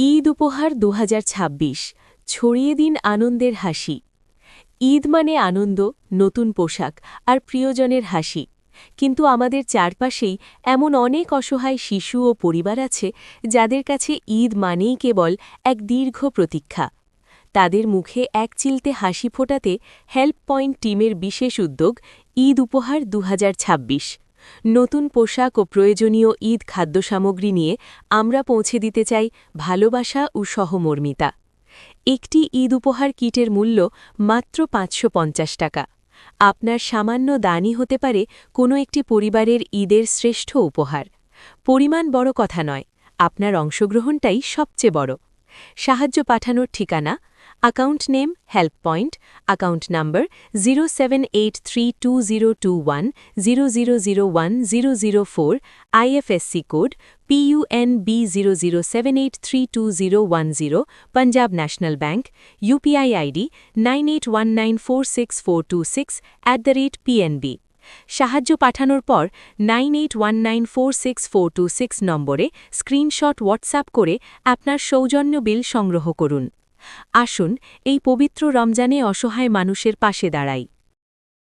ঈদ উপহার ২০২৬ ছড়িয়ে দিন আনন্দের হাসি। ঈদ মানে আনন্দ, নতুন পোশাক আর প্রিয়জনের হাসি। কিন্তু আমাদের চারপাশেই এমন অনেক অসহায় শিশু ও পরিবার আছে যাদের কাছে ঈদ মানেই কেবল এক দীর্ঘ প্রতীক্ষা। তাদের মুখে একচিলতে হাসি ফোটাতে হেল্প পয়েন্ট টিমের বিশেষ উদ্যোগ ঈদ উপহার ২০২৬। নতুন পোশাক ও প্রয়োজনীয় ঈদ খাদ্যসামগ্রী নিয়ে আমরা পৌঁছে দিতে চাই ভালোবাসা ও সহমর্মিতা। একটি ঈদ উপহার কিটের মূল্য মাত্র ৫৫০ টাকা। আপনার সামান্য দানই হতে পারে কোনো একটি পরিবারের ঈদের শ্রেষ্ঠ উপহার। পরিমাণ বড় কথা নয়, আপনার অংশগ্রহণটাই সবচেয়ে বড়। সাহায্য পাঠানোর ঠিকানা: account name help point, account number 078320100010004, IFSC code PUNB0078321010, Punjab national bank, UPI ID 9819464226@PNB। সাহায্য পাঠানোর পর 9819464226 নম্বরে স্ক্রিনশট হোয়াটসঅ্যাপ করে আপনার সৌজন্য বিল সংগ্রহ করুন। আসুন এই পবিত্র রমজানে অসহায় মানুষের পাশে দাঁড়াই।